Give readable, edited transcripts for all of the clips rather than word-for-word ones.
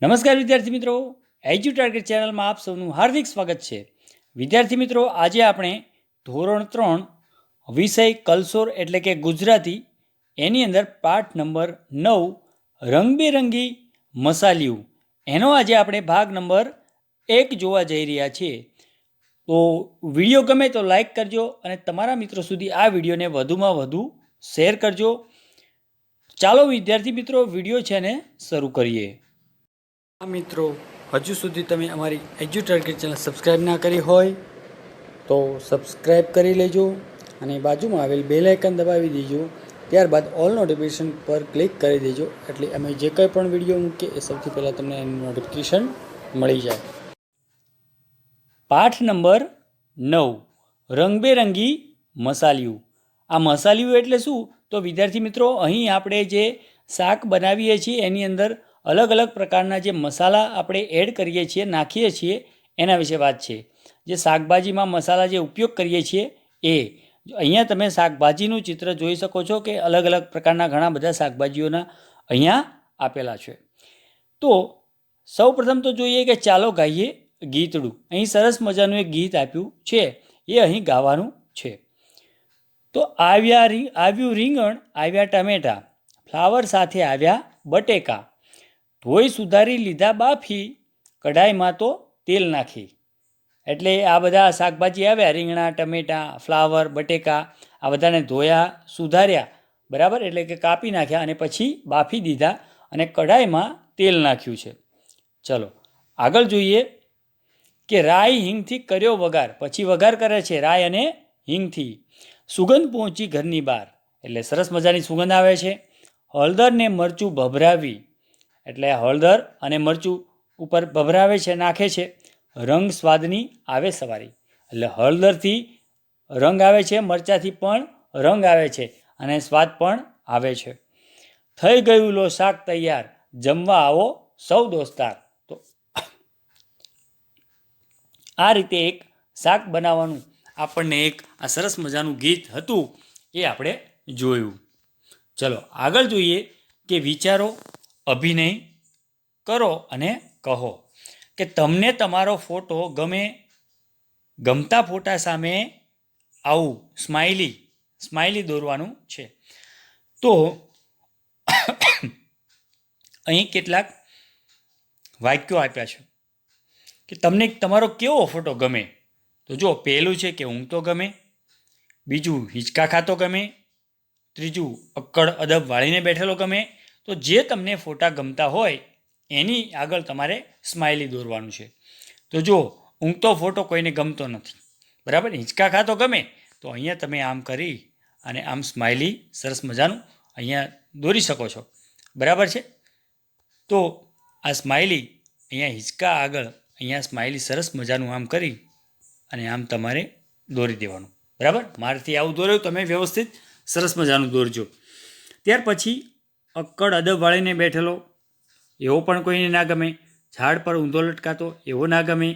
નમસ્કાર વિદ્યાર્થી મિત્રો, એજ્યુ ટાર્ગેટ ચેનલમાં આપ સૌનું હાર્દિક સ્વાગત છે. વિદ્યાર્થી મિત્રો, આજે આપણે ધોરણ 3 વિષય કલસોર એટલે કે ગુજરાતી એની અંદર પાઠ નંબર 9 રંગબેરંગી મસાલિયું એનો આજે આપણે ભાગ નંબર 1 જોવા જઈ રહ્યા છીએ. તો વિડીયો ગમે તો લાઈક કરજો અને તમારા મિત્રો સુધી આ વિડીયોને વધુમાં વધુ શેર કરજો. ચાલો વિદ્યાર્થી મિત્રો, વિડીયો છે ને શરૂ કરીએ. મિત્રો, હજુ સુધી તમે અમારી એજ્યુ ટાર્ગેટ ચેનલ સબસ્ક્રાઈબ ના કરી હોય તો સબસ્ક્રાઈબ કરી લેજો અને બાજુમાં આવેલ બેલ આઇકન દબાવી દેજો. ત્યારબાદ ઓલ નોટિફિકેશન પર ક્લિક કરી દેજો, એટલે અમે જે કંઈ પણ વિડીયો મૂકીએ એ સૌથી પહેલાં તમને એનું નોટિફિકેશન મળી જાય. પાઠ નંબર 9 રંગબેરંગી મસાલિયું. આ મસાલિયું એટલે શું? તો વિદ્યાર્થી મિત્રો, અહીં આપણે જે શાક બનાવીએ છીએ એની અંદર અલગ અલગ પ્રકારના જે મસાલા આપણે એડ કરીએ છીએ, નાખીએ છીએ, એના વિશે વાત છે. જે શાકભાજીમાં મસાલા જે ઉપયોગ કરીએ છીએ એ અહીંયા તમે શાકભાજીનું ચિત્ર જોઈ શકો છો કે અલગ અલગ પ્રકારના ઘણા બધા શાકભાજીઓના અહીંયા આપેલા છે. તો સૌ પ્રથમ તો જોઈએ કે ચાલો ગાઈએ ગીતડું. અહીં સરસ મજાનું એક ગીત આપ્યું છે, એ અહીં ગાવાનું છે. તો આવ્યું રીંગણ, આવ્યા ટમેટા, ફ્લાવર સાથે આવ્યા બટેકા, ધોઈ સુધારી લીધા બાફી, કઢાઈમાં તો તેલ નાખી. એટલે આ બધા શાકભાજી આવ્યા, રીંગણા, ટમેટા, ફ્લાવર, બટેકા, આ બધાને ધોયા, સુધાર્યા, બરાબર, એટલે કે કાપી નાખ્યા અને પછી બાફી દીધા અને કઢાઈમાં તેલ નાખ્યું છે. ચલો આગળ જોઈએ કે રાઈ હિંગથી કર્યો વઘાર. પછી વઘાર કરે છે રાઈ અને હિંગથી. સુગંધ પહોંચી ઘરની બહાર, એટલે સરસ મજાની સુગંધ આવે છે. હળદર ને મરચું ભભરાવી, એટલે હળદર અને મરચું ઉપર ભભરાવે છે, નાખે છે. રંગ સ્વાદની આવે સવારી, એટલે હળદરથી રંગ આવે છે, મરચાંથી પણ રંગ આવે છે અને સ્વાદ પણ આવે છે. થઈ ગયું લો શાક તૈયાર, જમવા આવો સૌ દોસ્તાર. તો આ રીતે એક શાક બનાવવાનું આપણને એક આ સરસ મજાનું ગીત હતું, એ આપણે જોયું. ચલો આગળ જોઈએ કે વિચારો, અભિનય કરો અને કહો કે તમને તમારો ફોટો ગમતા ફોટા સામે આવું સ્માઇલી દોરવાનું છે. તો અહીં કેટલાક વાક્યો આપ્યા છે કે તમને તમારો કેવો ફોટો ગમે. તો જો પહેલું છે કે ઊંઘતો ગમે, બીજું હિંચકા ખાતો ગમે, ત્રીજું અક્કડ અદબ વાળીને બેઠેલો ગમે. તો જે તમને ફોટા ગમતા હોય એની આગળ તમારે સ્માઇલી દોરવાનું છે. તો જો ઊંઘતો ફોટો કોઈને ગમતો નથી, બરાબર, હિંચકા ખાતો ગમે, તો અહીંયા તમે આમ કરી અને આમ સ્માઇલી સરસ મજાનું અહીંયા દોરી શકો છો, બરાબર છે. તો આ સ્માઇલી અહીંયા હિંચકા આગળ અહીંયા સ્માઇલી સરસ મજાનું આમ કરી અને આમ તમારે દોરી દેવાનું, બરાબર. મારાથી આવું દોર્યું, તમે વ્યવસ્થિત સરસ મજાનું દોરજો. ત્યાર પછી અક્કડ અદબ વાળીને બેઠેલો, એવો પણ કોઈને ના ગમે. ઝાડ પર ઊંધો લટકાતો, એવો ના ગમે.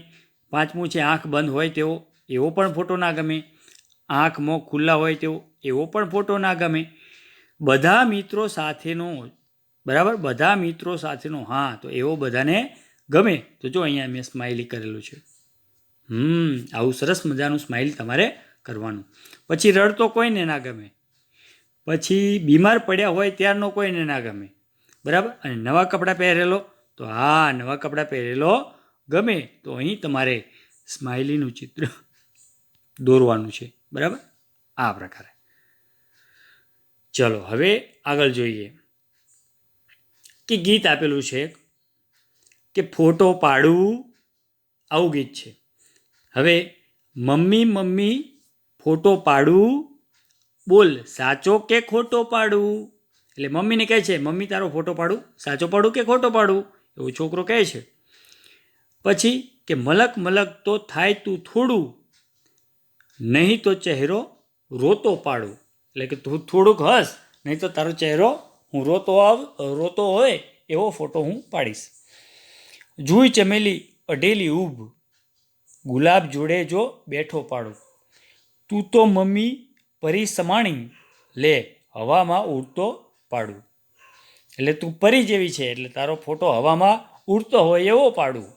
પાંચમું છે આંખ બંધ હોય તેવો, એવો પણ ફોટો ના ગમે. આંખ મોં ખુલ્લા હોય તેવો, એવો પણ ફોટો ના ગમે. બધા મિત્રો સાથેનો, બરાબર, બધા મિત્રો સાથેનો, હા, તો એવો બધાને ગમે. તો જો અહીંયા મેં સ્માઇલી કરેલું છે. આવું સરસ મજાનું સ્માઇલ તમારે કરવાનું. પછી રડતો કોઈને ના ગમે. પછી બીમાર પડ્યા હોય ત્યારનો કોઈને ના ગમે, બરાબર. અને નવા કપડાં પહેરેલો, તો હા, નવા કપડાં પહેરેલો ગમે. તો અહીં તમારે સ્માઇલીનું ચિત્ર દોરવાનું છે, બરાબર, આ પ્રકારે. ચલો હવે આગળ જોઈએ કે ગીત આપેલું છે કે ફોટો પાડવું, આવું ગીત છે. હવે મમ્મી મમ્મી ફોટો પાડવું, બોલ સાચો કે ખોટો પાડવું. એટલે મમ્મીને કહે છે, મમ્મી તારો ફોટો પાડું, સાચો પાડું કે ખોટો પાડું, એવું છોકરો કહે છે. પછી કે મલક મલક તો થાય તું થોડું, નહીં તો ચહેરો રોતો પાડું. એટલે કે તું થોડુંક હસ, નહીં તો તારો ચહેરો હું રોતો હોય એવો ફોટો હું પાડીશ. જુઈ ચમેલી અઢેલી ઊભ, ગુલાબ જોડે જો બેઠો પાડું. તું તો મમ્મી પરી સમાણી, લે હવામાં ઉડતો પાડું. એટલે તું પરી જેવી છે, એટલે તારો ફોટો હવામાં ઉડતો હોય એવો પાડું.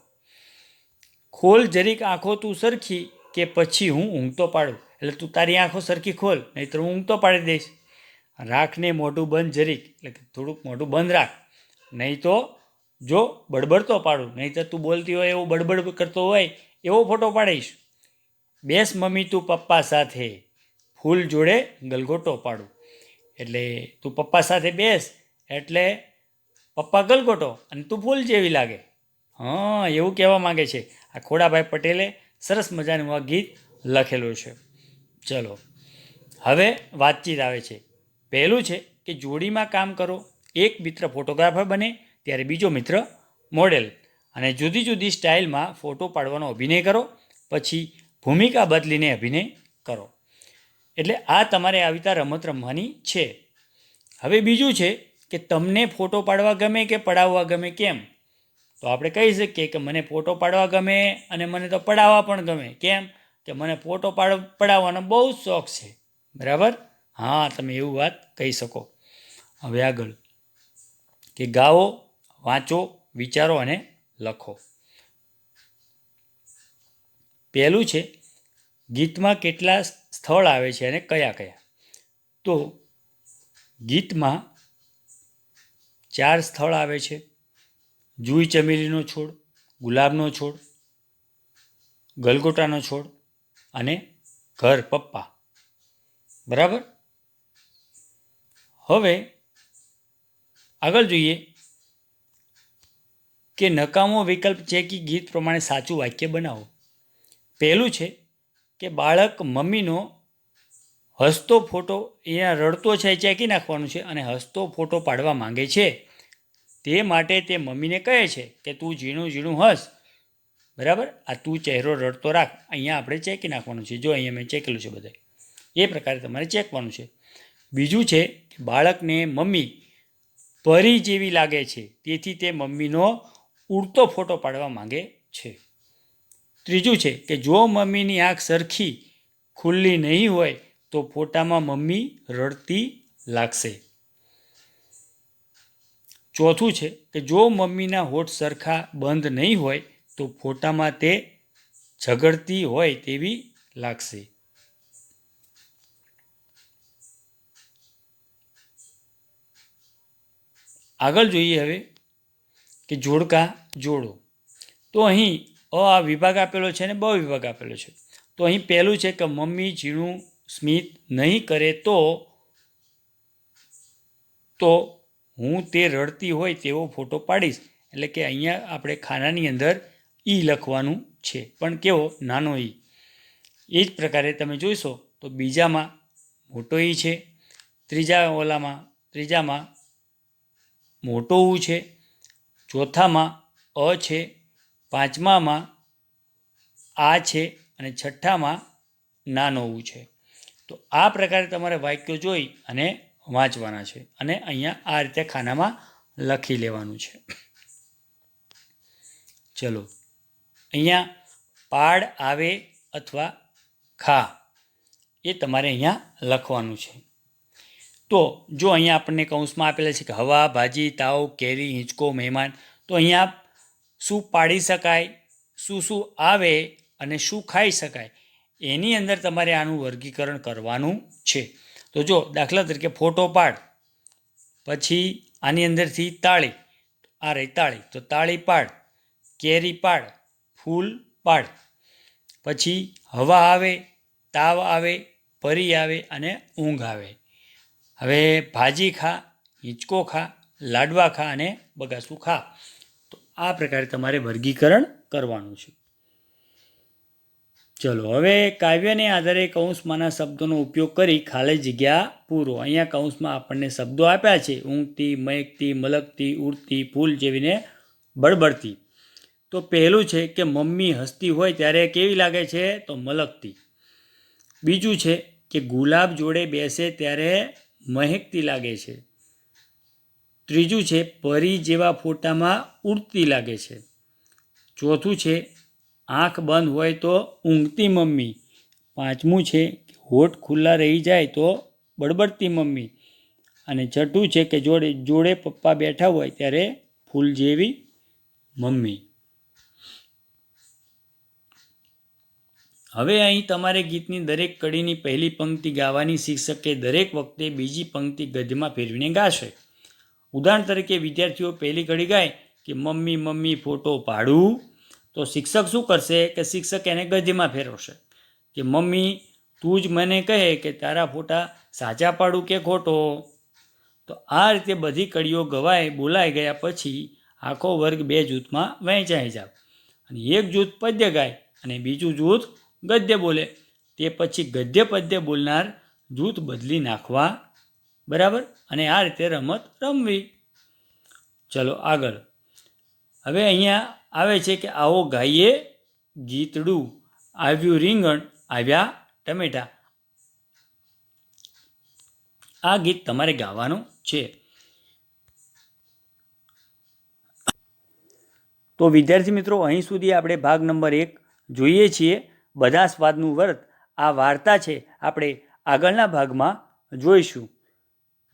ખોલ જરીક આંખો તું સરખી કે પછી હું ઊંઘતો પાડું. એટલે તું તારી આંખો સરખી ખોલ, નહીં તો હું ઊંઘતો પાડી દઈશ. રાખને મોઢું બંધ જરીક, એટલે કે થોડુંક મોઢું બંધ રાખ, નહીં તો જો બડબડતો પાડું, નહીં તો તું બોલતી હોય એવું બડબડ કરતો હોય એવો ફોટો પાડીશ. બેસ મમ્મી તું પપ્પા સાથે, ફૂલ જોડે ગલગોટો પાડું. એટલે તું પપ્પા સાથે બેસ એટલે પપ્પા ગલગોટો અને તું ફૂલ જેવી લાગે. હા, એવું કહેવા માગે છે. આ ખોડાભાઈ પટેલે સરસ મજાનું આ ગીત લખેલું છે. ચલો હવે વાતચીત આવે છે. પહેલું છે કે જોડીમાં કામ કરો. એક મિત્ર ફોટોગ્રાફર બને ત્યારે બીજો મિત્ર મોડેલ, અને જુદી જુદી સ્ટાઇલમાં ફોટો પાડવાનો અભિનય કરો. પછી ભૂમિકા બદલીને અભિનય કરો. એટલે આ તમારે આવી રીતે રમત રમવાની છે. હવે બીજું છે કે તમને ફોટો પાડવા ગમે કે પડાવવા ગમે, કેમ? તો આપણે કહી શકીએ કે મને ફોટો પાડવા ગમે અને મને તો પડાવવા પણ ગમે. કેમ? કે મને ફોટો પડાવવાનો બહુ જ શોખ છે. બરાબર? હા, તમે એવું વાત કહી શકો. હવે આગળ કે ગાઓ, વાંચો, વિચારો અને લખો. પહેલું છે ગીતમાં કેટલા સ્થળ આવે છે અને કયા કયા? તો ગીતમાં 4 સ્થળ આવે છે. જુઈ ચમેલીનો છોડ, ગુલાબનો છોડ, ગલગોટાનો છોડ અને ઘર પપ્પા. બરાબર? હવે આગળ જોઈએ કે નકામો વિકલ્પ છે કે ગીત પ્રમાણે સાચું વાક્ય બનાવો. પહેલું છે કે બાળક મમ્મીનો હસતો ફોટો, અહીંયા રડતો છે એ ચેકી નાખવાનું છે, અને હસતો ફોટો પાડવા માંગે છે. તે માટે તે મમ્મીને કહે છે કે તું ઝીણું ઝીણું હસ. બરાબર? આ તું ચહેરો રડતો રાખ, અહીંયા આપણે ચેકી નાખવાનું છે. જો અહીંયા મેં ચેકેલું છે બધા, એ પ્રકારે તમારે ચેકવાનું છે. બીજું છે કે બાળકને મમ્મી પરી જેવી લાગે છે, તેથી તે મમ્મીનો ઉડતો ફોટો પાડવા માંગે છે. ત્રીજું છે કે જો મમ્મીની આંખ સરખી ખુલ્લી નહીં હોય તો ફોટામાં મમ્મી રડતી લાગશે. ચોથું છે કે જો મમ્મીના હોઠ સરખા બંધ નહીં હોય તો ફોટામાં તે ઝઘડતી હોય તેવી લાગશે. આગળ જોઈએ હવે કે જોડકા જોડો. તો અહીં આ વિભાગ આપેલો છે અને બ વિભાગ આપેલો છે. તો અહીં પહેલું છે કે મમ્મી ઝીણું સ્મિત નહીં કરે તો હું તે રડતી હોય તેવો ફોટો પાડીશ. એટલે કે અહીંયા આપણે ખાનાની અંદર ઈ લખવાનું છે, પણ કેવો? નાનો ઈ. એ જ પ્રકારે તમે જોઈશો તો બીજામાં મોટો ઈ છે, ત્રીજામાં મોટો ઉ છે, ચોથામાં અ છે, પાંચમામાં આ છે અને છઠ્ઠામાં નાનો ઉ છે. તો આ પ્રકારે તમારે વાક્યો જોઈ અને વાંચવાના છે, અને અહીંયા આ રીતે ખાનામાં લખી લેવાનું છે. ચલો, અહીંયા પાડ આવે અથવા ખા એ તમારે અહીંયા લખવાનું છે. તો જો અહીંયા આપણને કૌંસમાં આપેલા છે કે હવા, ભાજી, તાવ, કેરી, હિંચકો, મહેમાન. તો અહીંયા શું પાડી શકાય, શું શું આવે અને શું ખાઈ શકાય, એની અંદર તમારે આનું વર્ગીકરણ કરવાનું છે. તો જો દાખલા તરીકે ફોટો પાડ, પછી આની અંદરથી તાળી, આ રહી તાળી, તો તાળી પાડ, કેરી પાડ, ફૂલ પાડ. પછી હવા આવે, તાવ આવે, પરી આવે અને ઊંઘ આવે. હવે ભાજી ખા, હિંચકો ખા, લાડવા ખા અને બગાસું ખા. તો આ પ્રકારે તમારે વર્ગીકરણ કરવાનું છે. ચલો, હવે કાવ્યને આધારે કૌંસમાંના શબ્દોનો ઉપયોગ કરી ખાલી જગ્યા પૂરો. અહીંયા કૌંસમાં આપણને શબ્દો આપ્યા છે: ઊંઘતી, મયકતી, મલકતી, ઉડતી, ફૂલ જેવીને બળબડતી. તો પહેલું છે કે મમ્મી હસતી હોય ત્યારે કેવી લાગે છે? તો મલકતી. બીજું છે કે ગુલાબ જોડે બેસે ત્યારે મહેકતી લાગે છે. ત્રીજું છે પરી જેવા ફોટામાં ઉડતી લાગે છે. ચોથું છે આંખ બંધ હોય તો ઊંઘતી મમ્મી. પાંચમું છે હોઠ ખુલ્લા રહી જાય તો બડબડતી મમ્મી. અને છઠ્ઠું છે કે જોડે પપ્પા બેઠા હોય ત્યારે ફૂલ જેવી મમ્મી. હવે અહીં તમારે ગીતની દરેક કડીની પહેલી પંક્તિ ગાવાની. શિક્ષકે દરેક વખતે બીજી પંક્તિ ગદ્યમાં ફેરવીને ગાશે. ઉદાહરણ તરીકે વિદ્યાર્થીઓ પહેલી કડી ગાય કે મમ્મી મમ્મી ફોટો પાડું, તો શિક્ષક શું કરશે કે શિક્ષક એને ગદ્યમાં ફેરવશે કે મમ્મી તું જ મને કહે કે તારા ફોટા સાચા પાડું કે ખોટો. તો આ રીતે બધી કડીઓ બોલાઈ ગયા પછી આખો વર્ગ 2 જૂથમાં વહેંચાઈ જાય અને એક જૂથ પદ્ય ગાય અને બીજું જૂથ ગદ્ય બોલે. તે પછી ગદ્ય પદ્ય બોલનાર જૂથ બદલી નાખવા. બરાબર. અને આ રીતે રમત રમવી. ચલો આગળ. હવે અહીંયા આવે છે કે આવો ગાઈએ ગીતડું, આવ્યું રીંગણ આવ્યા ટમેટા. આ ગીત તમારે ગાવાનું છે. તો વિદ્યાર્થી મિત્રો, અહીં સુધી આપણે ભાગ નંબર 1 જોઈએ છીએ. બધા સ્વાદનું વ્રત આ વાર્તા છે, આપણે આગળના ભાગમાં જોઈશું.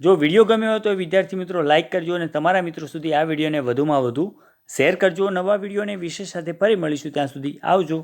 જો વિડીયો ગમ્યો હોય તો વિદ્યાર્થી મિત્રો લાઇક કરજો અને તમારા મિત્રો સુધી આ વિડીયોને વધુમાં વધુ શેર કરજો. નવા વિડીયોને વિષય સાથે ફરી મળીશું. ત્યાં સુધી આવજો.